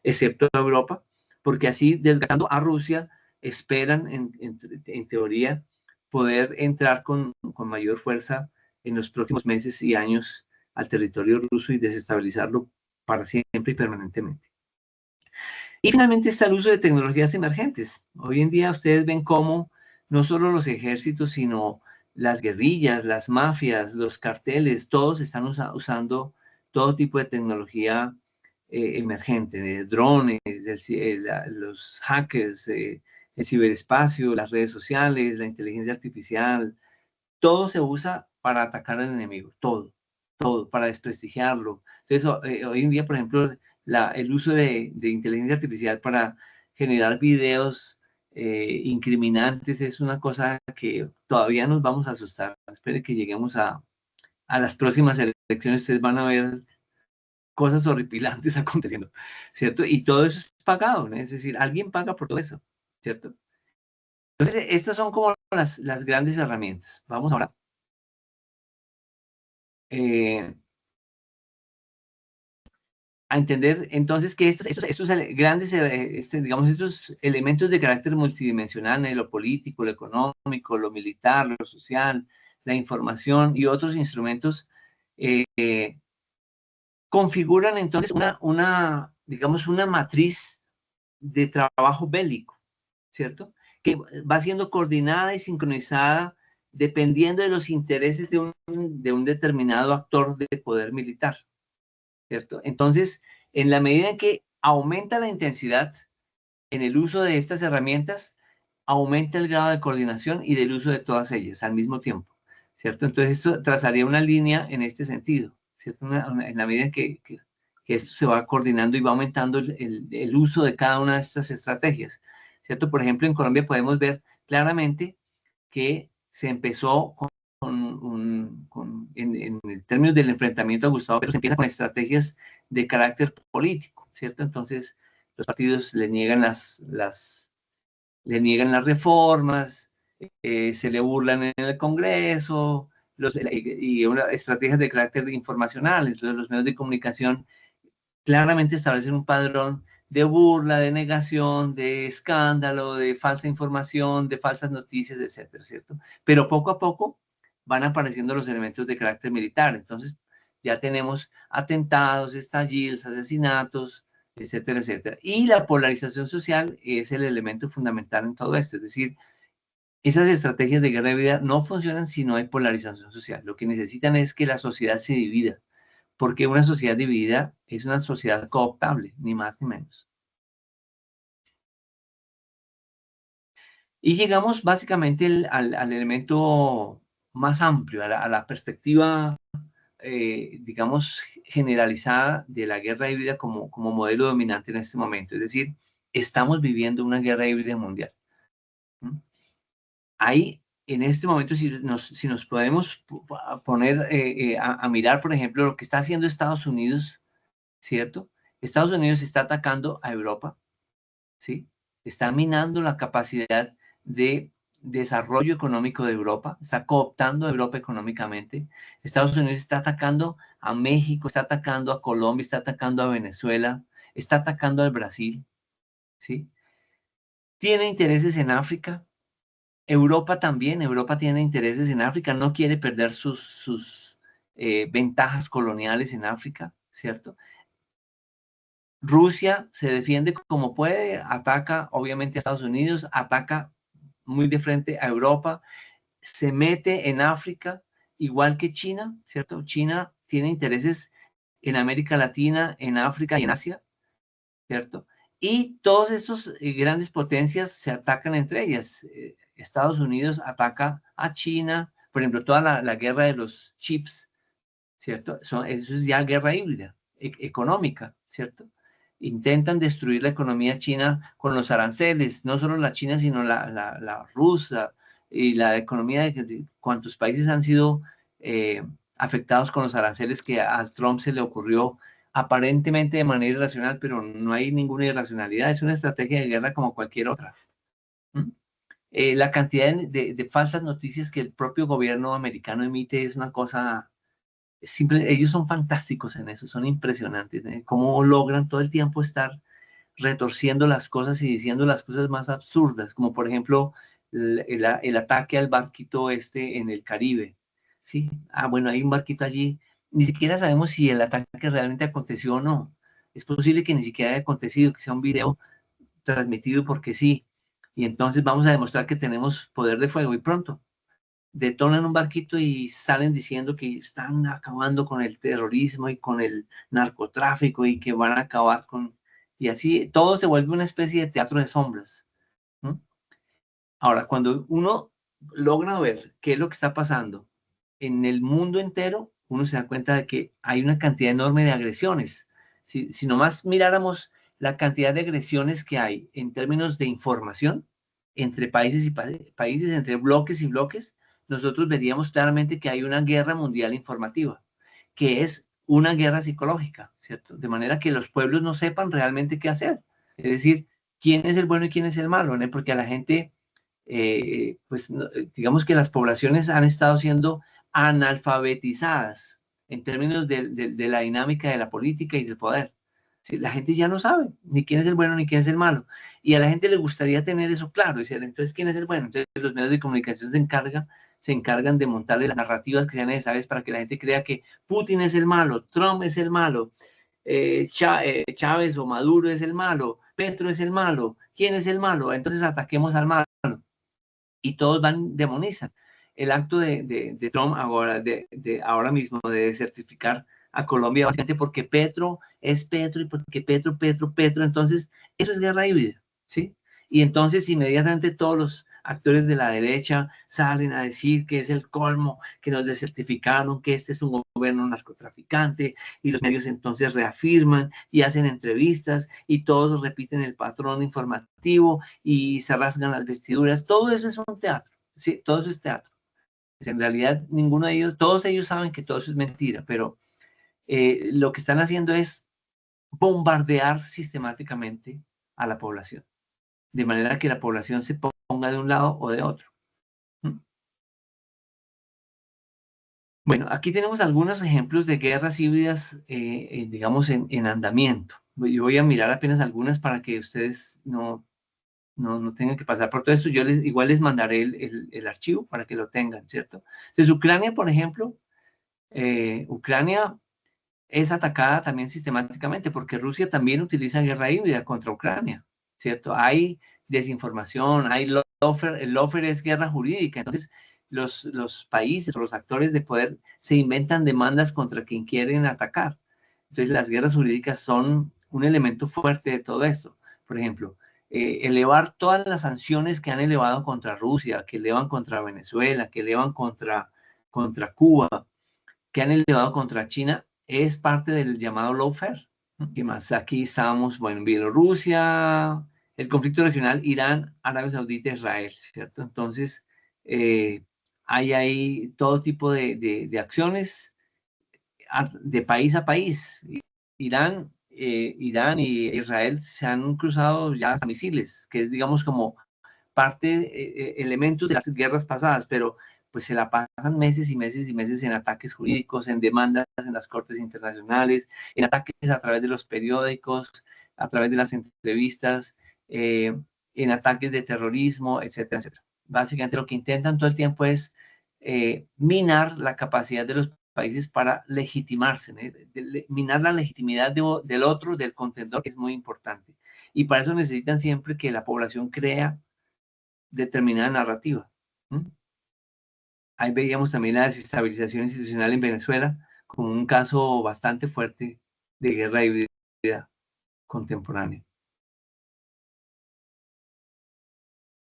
excepto a Europa, porque así desgastando a Rusia, esperan en teoría poder entrar con mayor fuerza en los próximos meses y años al territorio ruso y desestabilizarlo para siempre y permanentemente. Y finalmente está el uso de tecnologías emergentes. Hoy en día ustedes ven cómo no solo los ejércitos, sino las guerrillas, las mafias, los carteles, todos están usando todo tipo de tecnología emergente, de drones, los hackers, el ciberespacio, las redes sociales, la inteligencia artificial, todo se usa para atacar al enemigo, todo, para desprestigiarlo. Entonces, hoy en día, por ejemplo, el uso de inteligencia artificial para generar videos incriminantes es una cosa que todavía nos vamos a asustar. Espere que lleguemos a las próximas elecciones, ustedes van a ver cosas horripilantes aconteciendo, ¿cierto? Y todo eso es pagado, ¿no? Es decir, alguien paga por todo eso, ¿cierto? Entonces, estas son como las grandes herramientas. Vamos ahora. Eh, a entender entonces que estos grandes, digamos, estos elementos de carácter multidimensional, lo político, lo económico, lo militar, lo social, la información y otros instrumentos, eh, configuran entonces digamos, una matriz de trabajo bélico, ¿cierto? Que va siendo coordinada y sincronizada dependiendo de los intereses de un determinado actor de poder militar. ¿Cierto? Entonces, en la medida en que aumenta la intensidad en el uso de estas herramientas, aumenta el grado de coordinación y del uso de todas ellas al mismo tiempo, ¿cierto? Entonces, esto trazaría una línea en este sentido, ¿cierto? En la medida en que esto se va coordinando y va aumentando el uso de cada una de estas estrategias, ¿cierto? Por ejemplo, en Colombia podemos ver claramente que se empezó en términos del enfrentamiento a Gustavo Petro, se empieza con estrategias de carácter político, ¿cierto? Entonces, los partidos le niegan las reformas, se le burlan en el Congreso, estrategias de carácter informacional. Entonces, los medios de comunicación claramente establecen un padrón de burla, de negación, de escándalo, de falsa información, de falsas noticias, etcétera, ¿cierto? Pero poco a poco van apareciendo los elementos de carácter militar. Entonces, ya tenemos atentados, estallidos, asesinatos, etcétera, etcétera. Y la polarización social es el elemento fundamental en todo esto. Es decir, esas estrategias de guerra de vida no funcionan si no hay polarización social. Lo que necesitan es que la sociedad se divida, porque una sociedad dividida es una sociedad cooptable, ni más ni menos. Y llegamos básicamente al elemento más amplio, a la perspectiva, digamos, generalizada de la guerra híbrida como modelo dominante en este momento. Es decir, estamos viviendo una guerra híbrida mundial. ¿Mm? Ahí, en este momento, si nos podemos poner a mirar, por ejemplo, lo que está haciendo Estados Unidos, ¿cierto? Estados Unidos está atacando a Europa, ¿sí? Está minando la capacidad de desarrollo económico de Europa, está cooptando a Europa económicamente. Estados Unidos está atacando a México, está atacando a Colombia, está atacando a Venezuela, está atacando al Brasil, ¿sí? Tiene intereses en África. Europa también, Europa tiene intereses en África, no quiere perder sus ventajas coloniales en África, ¿cierto? Rusia se defiende como puede, ataca obviamente a Estados Unidos, ataca muy de frente a Europa, se mete en África, igual que China, ¿cierto? China tiene intereses en América Latina, en África y en Asia, ¿cierto? Y todos estos grandes potencias se atacan entre ellas. Estados Unidos ataca a China, por ejemplo, toda la guerra de los chips, ¿cierto? Eso es ya guerra híbrida, económica, ¿cierto? Intentan destruir la economía china con los aranceles, no solo la china, sino la rusa y la economía de cuántos países han sido afectados con los aranceles que a Trump se le ocurrió aparentemente de manera irracional, pero no hay ninguna irracionalidad, es una estrategia de guerra como cualquier otra. ¿Mm? La cantidad de falsas noticias que el propio gobierno americano emite es una cosa ellos son fantásticos en eso, son impresionantes, ¿eh? Cómo logran todo el tiempo estar retorciendo las cosas y diciendo las cosas más absurdas, como por ejemplo el ataque al barquito este en el Caribe, ¿sí? Ah, bueno, hay un barquito allí, ni siquiera sabemos si el ataque realmente aconteció o no, Es posible que ni siquiera haya acontecido, que sea un video transmitido porque sí. Y entonces vamos a demostrar que tenemos poder de fuego y pronto detonan un barquito y salen diciendo que están acabando con el terrorismo y con el narcotráfico y que van a acabar con... Y así todo se vuelve una especie de teatro de sombras. ¿No? Ahora, cuando uno logra ver qué es lo que está pasando en el mundo entero, uno se da cuenta de que hay una cantidad enorme de agresiones. Si nomás miráramos la cantidad de agresiones que hay en términos de información entre países y países, entre bloques y bloques, nosotros veríamos claramente que hay una guerra mundial informativa, que es una guerra psicológica, ¿cierto? De manera que los pueblos no sepan realmente qué hacer. Es decir, quién es el bueno y quién es el malo, ¿no? Porque a la gente pues digamos que las poblaciones han estado siendo analfabetizadas en términos de la dinámica de la política y del poder. Sí, la gente ya no sabe ni quién es el bueno ni quién es el malo. Y a la gente le gustaría tener eso claro. Decir, entonces, ¿quién es el bueno? Entonces, los medios de comunicación se encargan de montarle las narrativas que sean necesarias para que la gente crea que Putin es el malo, Trump es el malo, Chávez o Maduro es el malo, Petro es el malo, ¿quién es el malo? Entonces ataquemos al malo y todos van, demonizan. El acto de Trump ahora, ahora mismo de desertificar a Colombia, básicamente porque Petro es Petro y porque Petro, entonces eso es guerra híbrida, ¿sí? Y entonces inmediatamente todos los actores de la derecha salen a decir que es el colmo, que nos desertificaron, que este es un gobierno narcotraficante, y los medios entonces reafirman y hacen entrevistas y todos repiten el patrón informativo y se rasgan las vestiduras. Todo eso es un teatro, ¿sí? Todo eso es teatro. En realidad, ninguno de ellos, todos ellos saben que todo eso es mentira, pero lo que están haciendo es bombardear sistemáticamente a la población, de manera que la población se ponga de un lado o de otro. ¿Mm? Bueno, aquí tenemos algunos ejemplos de guerras híbridas, digamos, en andamiento. Yo voy a mirar apenas algunas para que ustedes no tengan que pasar por todo esto. Yo igual les mandaré el archivo para que lo tengan, ¿cierto? Entonces, Ucrania, por ejemplo, Ucrania es atacada también sistemáticamente porque Rusia también utiliza guerra híbrida contra Ucrania, ¿cierto? Hay desinformación, hay lawfare, el lawfare es guerra jurídica, entonces los países o los actores de poder se inventan demandas contra quien quieren atacar. Entonces las guerras jurídicas son un elemento fuerte de todo esto. Por ejemplo, elevar todas las sanciones que han elevado contra Rusia, que elevan contra Venezuela, que elevan contra Cuba, que han elevado contra China, es parte del llamado lawfare. ¿Qué más? Aquí estábamos, bueno, Bielorrusia, el conflicto regional, Irán, Arabia Saudita, Israel, ¿cierto? Entonces, eh, hay ahí todo tipo de acciones de país a país. Irán y Israel se han cruzado ya hasta misiles, que es, digamos, como parte, elementos de las guerras pasadas, pero pues se la pasan meses y meses y meses en ataques jurídicos, en demandas en las cortes internacionales, en ataques a través de los periódicos, a través de las entrevistas, en ataques de terrorismo, etcétera, etcétera. Básicamente lo que intentan todo el tiempo es minar la capacidad de los países para legitimarse, minar la legitimidad del otro, del contendor, que es muy importante. Y para eso necesitan siempre que la población crea determinada narrativa. ¿Mm? Ahí veíamos también la desestabilización institucional en Venezuela como un caso bastante fuerte de guerra híbrida contemporánea.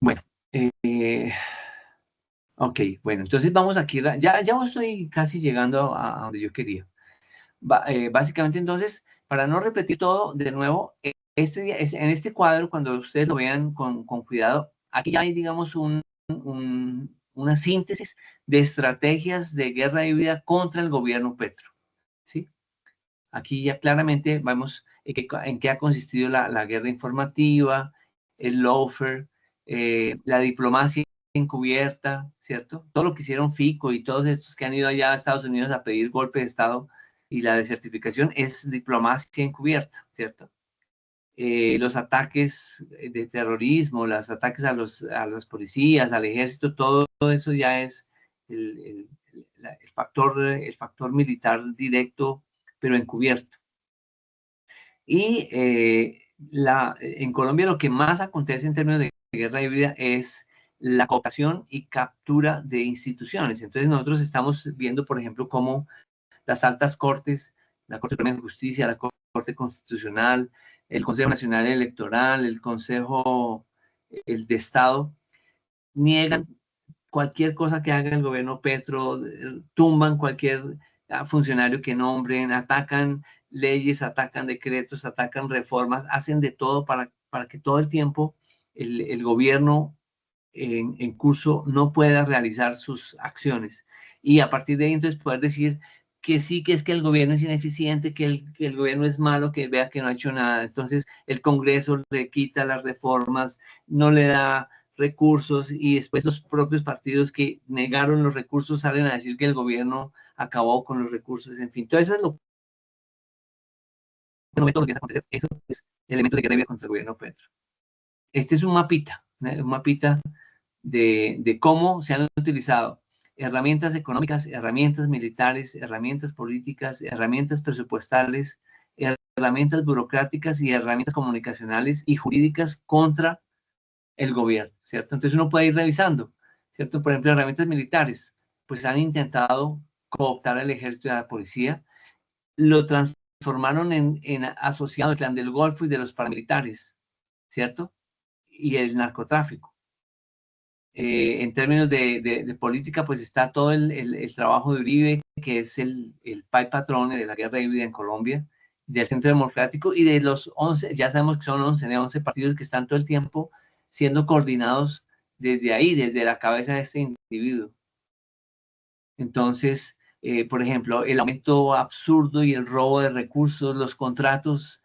Bueno, ok, bueno, entonces vamos aquí, ya estoy casi llegando a donde yo quería. Básicamente entonces, para no repetir todo de nuevo, en este cuadro, cuando ustedes lo vean con cuidado, aquí hay, digamos, una síntesis de estrategias de guerra híbrida contra el gobierno Petro, ¿sí? Aquí ya claramente vemos en qué ha consistido la guerra informativa, el lawfare, la diplomacia encubierta, ¿cierto? Todo lo que hicieron Fico y todos estos que han ido allá a Estados Unidos a pedir golpe de Estado y la desertificación es diplomacia encubierta, ¿cierto? Los ataques de terrorismo, los ataques a los policías, al ejército, todo eso ya es el, el factor militar directo, pero encubierto. Y en Colombia lo que más acontece en términos de guerra híbrida es la cooptación y captura de instituciones. Entonces nosotros estamos viendo, por ejemplo, cómo las altas cortes, la Corte Suprema de Justicia, la Corte Constitucional, el Consejo Nacional Electoral, el Consejo el de Estado, niegan cualquier cosa que haga el gobierno Petro, tumban cualquier funcionario que nombren, atacan leyes, atacan decretos, atacan reformas, hacen de todo para que todo el tiempo el gobierno en curso no pueda realizar sus acciones. Y a partir de ahí entonces poder decir que sí, que es que el gobierno es ineficiente, que el gobierno es malo, que vea que no ha hecho nada. Entonces el Congreso le quita las reformas, no le da recursos y después los propios partidos que negaron los recursos salen a decir que el gobierno acabó con los recursos. En fin, todo eso es lo que empieza a acontecer. Eso es elemento de guerra contra el gobierno Petro. Este es un mapita de cómo se han utilizado herramientas económicas, herramientas militares, herramientas políticas, herramientas presupuestales, herramientas burocráticas y herramientas comunicacionales y jurídicas contra el gobierno, ¿cierto? Entonces uno puede ir revisando, ¿cierto? Por ejemplo, herramientas militares, pues han intentado cooptar al ejército y a la policía, lo transformaron en asociado al clan del Golfo y de los paramilitares, ¿cierto? Y el narcotráfico. En términos de política, pues está todo el trabajo de Uribe, que es el pai patrone de la guerra híbrida en Colombia, del Centro Democrático y de los 11, ya sabemos que son 11 de 11 partidos que están todo el tiempo siendo coordinados desde ahí, desde la cabeza de este individuo. Entonces, por ejemplo, el aumento absurdo y el robo de recursos, los contratos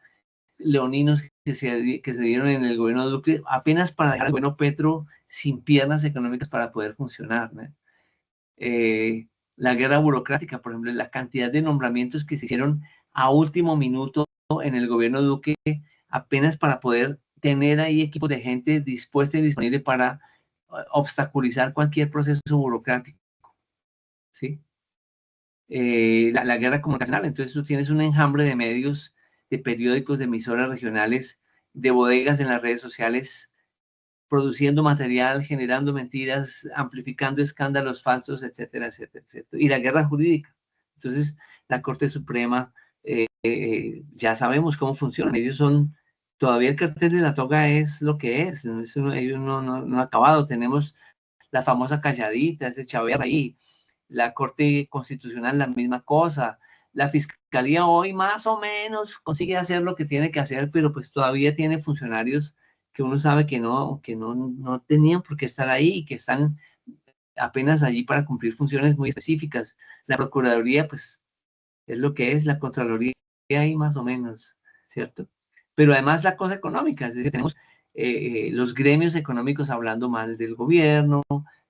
leoninos que se dieron en el gobierno de Duque, apenas para dejar al gobierno Petro sin piernas económicas para poder funcionar, ¿no? La guerra burocrática, por ejemplo, la cantidad de nombramientos que se hicieron a último minuto en el gobierno de Duque, apenas para poder tener ahí equipos de gente dispuesta y disponible para obstaculizar cualquier proceso burocrático, ¿sí? La guerra comunicacional. Entonces tú tienes un enjambre de medios, de periódicos, de emisoras regionales, de bodegas en las redes sociales, produciendo material, generando mentiras, amplificando escándalos falsos, etcétera, etcétera, etcétera. Y la guerra jurídica. Entonces la Corte Suprema, ya sabemos cómo funcionan. Ellos son, todavía el cartel de la toga es lo que es. Ellos no han acabado. Tenemos la famosa calladita, ese Chávez ahí, la Corte Constitucional la misma cosa, la Fiscalía hoy más o menos consigue hacer lo que tiene que hacer, pero pues todavía tiene funcionarios que uno sabe que no tenían por qué estar ahí y que están apenas allí para cumplir funciones muy específicas. La Procuraduría, pues, es lo que es, la Contraloría ahí más o menos, ¿cierto? Pero además la cosa económica, es decir, tenemos los gremios económicos hablando mal del gobierno,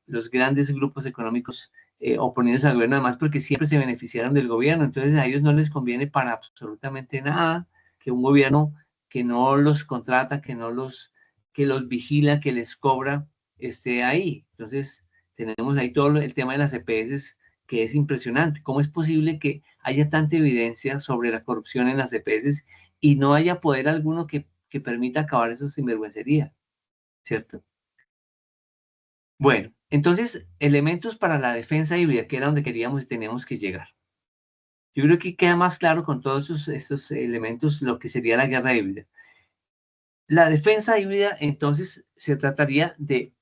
los grandes grupos económicos oponiéndose al gobierno, además porque siempre se beneficiaron del gobierno, entonces a ellos no les conviene para absolutamente nada que un gobierno que no los contrata, que los vigila, que les cobra, esté ahí. Entonces tenemos ahí todo el tema de las EPS que es impresionante. ¿Cómo es posible que haya tanta evidencia sobre la corrupción en las EPS y no haya poder alguno que permita acabar esa sinvergüencería? ¿Cierto? Bueno, entonces, elementos para la defensa híbrida, que era donde queríamos y teníamos que llegar. Yo creo que queda más claro con todos estos elementos lo que sería la guerra híbrida. La defensa híbrida, entonces, se trataría de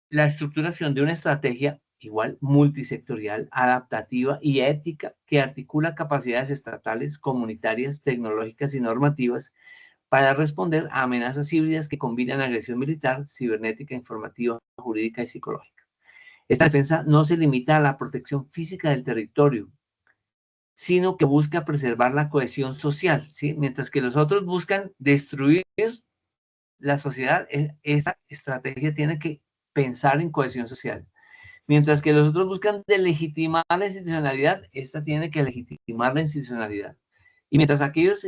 la estructuración de una estrategia igual multisectorial, adaptativa y ética que articula capacidades estatales, comunitarias, tecnológicas y normativas para responder a amenazas híbridas que combinan agresión militar, cibernética, informativa, jurídica y psicológica. Esta defensa no se limita a la protección física del territorio, sino que busca preservar la cohesión social, ¿sí? Mientras que los otros buscan destruir la sociedad, esta estrategia tiene que pensar en cohesión social. Mientras que los otros buscan delegitimar la institucionalidad, esta tiene que legitimar la institucionalidad. Y mientras aquellos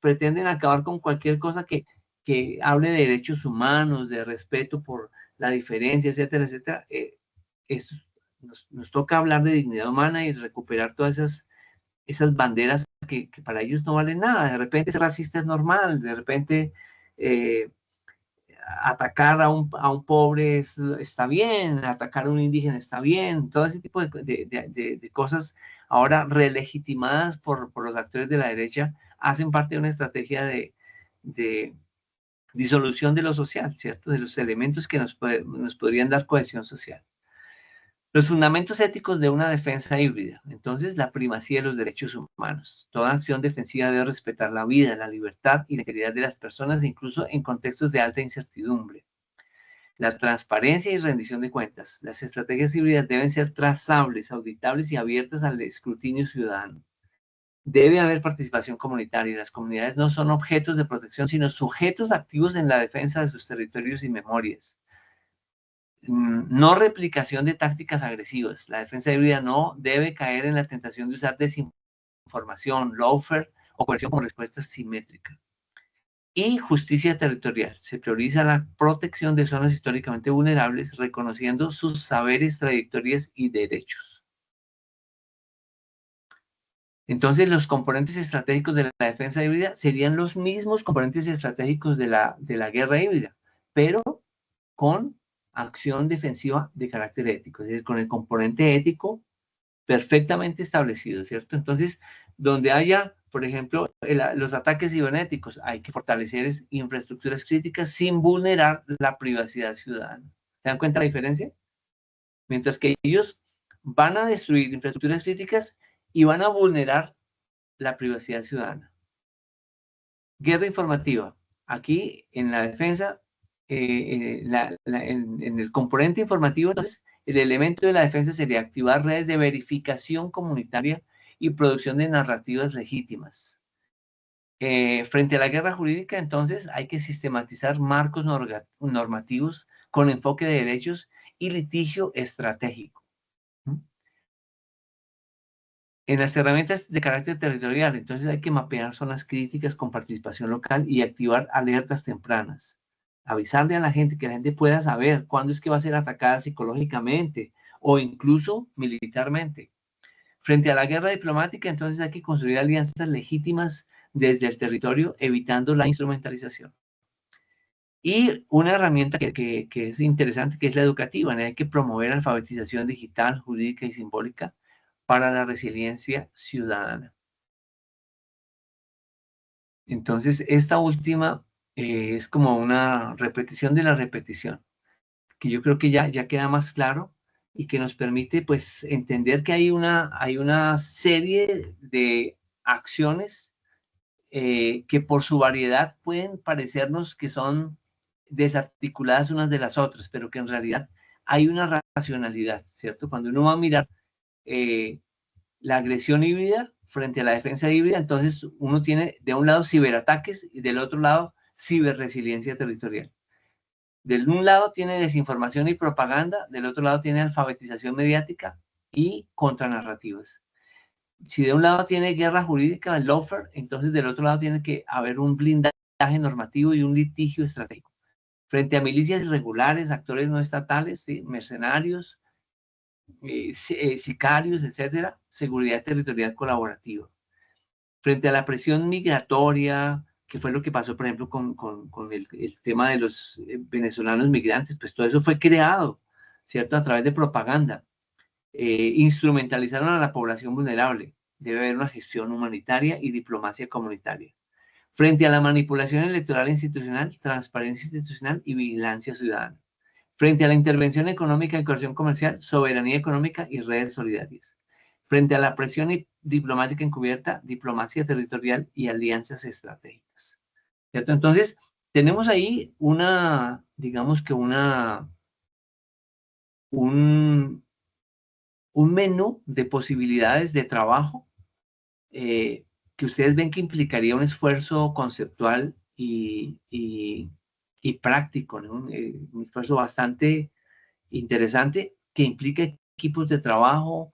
pretenden acabar con cualquier cosa que hable de derechos humanos, de respeto por la diferencia, etcétera, etcétera, nos toca hablar de dignidad humana y recuperar todas esas banderas que para ellos no valen nada. De repente ser racista es normal, de repente atacar a un pobre está bien, atacar a un indígena está bien, todo ese tipo de cosas ahora relegitimadas por los actores de la derecha hacen parte de una estrategia de disolución de lo social, ¿cierto? De los elementos que nos podrían dar cohesión social. Los fundamentos éticos de una defensa híbrida. Entonces, la primacía de los derechos humanos. Toda acción defensiva debe respetar la vida, la libertad y la integridad de las personas, incluso en contextos de alta incertidumbre. La transparencia y rendición de cuentas. Las estrategias híbridas deben ser trazables, auditables y abiertas al escrutinio ciudadano. Debe haber participación comunitaria. Las comunidades no son objetos de protección, sino sujetos activos en la defensa de sus territorios y memorias. No replicación de tácticas agresivas. La defensa híbrida no debe caer en la tentación de usar desinformación, lawfare o coerción como respuesta simétrica. Y justicia territorial. Se prioriza la protección de zonas históricamente vulnerables, reconociendo sus saberes, trayectorias y derechos. Entonces, los componentes estratégicos de la defensa híbrida serían los mismos componentes estratégicos de la guerra híbrida, pero con acción defensiva de carácter ético, es decir, con el componente ético perfectamente establecido, ¿cierto? Entonces, donde haya, por ejemplo, los ataques cibernéticos, hay que fortalecer infraestructuras críticas sin vulnerar la privacidad ciudadana. ¿Se dan cuenta la diferencia? Mientras que ellos van a destruir infraestructuras críticas y van a vulnerar la privacidad ciudadana. Guerra informativa. Aquí, en la defensa, en el componente informativo, entonces, el elemento de la defensa sería activar redes de verificación comunitaria y producción de narrativas legítimas. Frente a la guerra jurídica, entonces, hay que sistematizar marcos normativos con enfoque de derechos y litigio estratégico. En las herramientas de carácter territorial, entonces hay que mapear zonas críticas con participación local y activar alertas tempranas. Avisarle a la gente, que la gente pueda saber cuándo es que va a ser atacada psicológicamente o incluso militarmente. Frente a la guerra diplomática, entonces hay que construir alianzas legítimas desde el territorio, evitando la instrumentalización. Y una herramienta que es interesante, que es la educativa, ¿no? Hay que promover alfabetización digital, jurídica y simbólica para la resiliencia ciudadana. Entonces, esta última es como una repetición de la repetición, que yo creo que ya queda más claro y que nos permite pues entender que hay una serie de acciones que por su variedad pueden parecernos que son desarticuladas unas de las otras, pero que en realidad hay una racionalidad, ¿cierto? Cuando uno va a mirar eh, la agresión híbrida frente a la defensa híbrida, entonces uno tiene de un lado ciberataques y del otro lado ciberresiliencia territorial. Del un lado tiene desinformación y propaganda, del otro lado tiene alfabetización mediática y contranarrativas. Si de un lado tiene guerra jurídica, el lawfare, entonces del otro lado tiene que haber un blindaje normativo y un litigio estratégico. Frente a milicias irregulares, actores no estatales, ¿sí? Mercenarios, sicarios, etcétera, seguridad territorial colaborativa. Frente a la presión migratoria, que fue lo que pasó, por ejemplo, con el tema de los venezolanos migrantes, pues todo eso fue creado, ¿cierto? A través de propaganda. Instrumentalizaron a la población vulnerable. Debe haber una gestión humanitaria y diplomacia comunitaria. Frente a la manipulación electoral institucional, transparencia institucional y vigilancia ciudadana. Frente a la intervención económica y coerción comercial, soberanía económica y redes solidarias. Frente a la presión diplomática encubierta, diplomacia territorial y alianzas estratégicas. ¿Cierto? Entonces, tenemos ahí digamos que un menú de posibilidades de trabajo que ustedes ven que implicaría un esfuerzo conceptual y práctico, ¿no? Un esfuerzo bastante interesante que implica equipos de trabajo,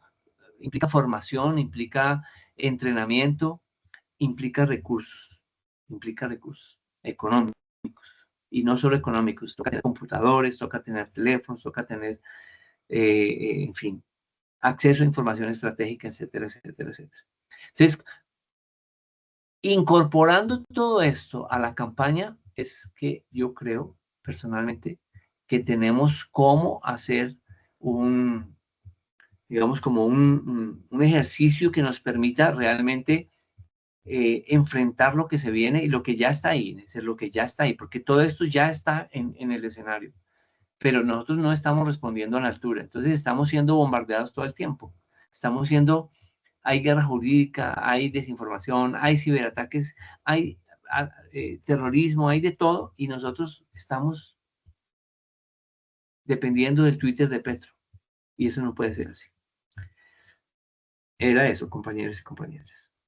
implica formación, implica entrenamiento, implica recursos económicos. Y no solo económicos, toca tener computadores, toca tener teléfonos, toca tener, en fin, acceso a información estratégica, etcétera, etcétera, etcétera. Entonces, Incorporando todo esto a la campaña es que yo creo personalmente que tenemos cómo hacer un, digamos, como un ejercicio que nos permita realmente enfrentar lo que se viene y lo que ya está ahí, es decir, lo que ya está ahí, porque todo esto ya está en el escenario, pero nosotros no estamos respondiendo a la altura, entonces estamos siendo bombardeados todo el tiempo, estamos siendo, hay guerra jurídica, hay desinformación, hay ciberataques, hay terrorismo, hay de todo, y nosotros estamos dependiendo del Twitter de Petro, y eso no puede ser así. Era eso, compañeros y compañeras.